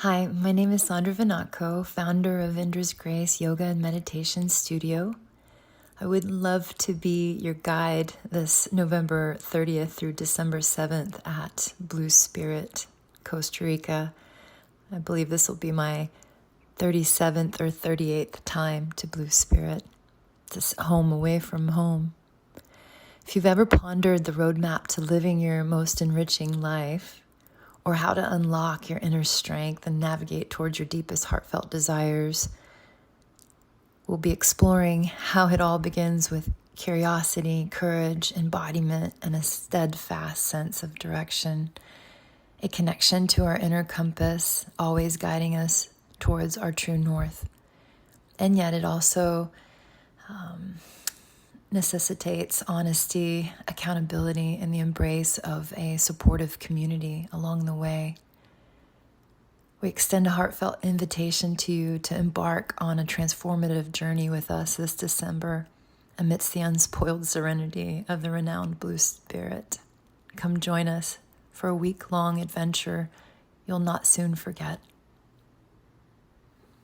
Hi, my name is Sandra Vanatko, founder of Indra's Grace Yoga and Meditation Studio. I would love to be your guide this November 30th through December 7th at Blue Spirit, Costa Rica. I believe this will be my 37th or 38th time to Blue Spirit. It's home away from home. If you've ever pondered the roadmap to living your most enriching life, or how to unlock your inner strength and navigate towards your deepest heartfelt desires, we'll be exploring how it all begins with curiosity, courage, embodiment, and a steadfast sense of direction, a connection to our inner compass, always guiding us towards our true north. And yet it also necessitates honesty, accountability, and the embrace of a supportive community along the way. We extend a heartfelt invitation to you to embark on a transformative journey with us this December amidst the unspoiled serenity of the renowned Blue Spirit. Come join us for a week-long adventure you'll not soon forget.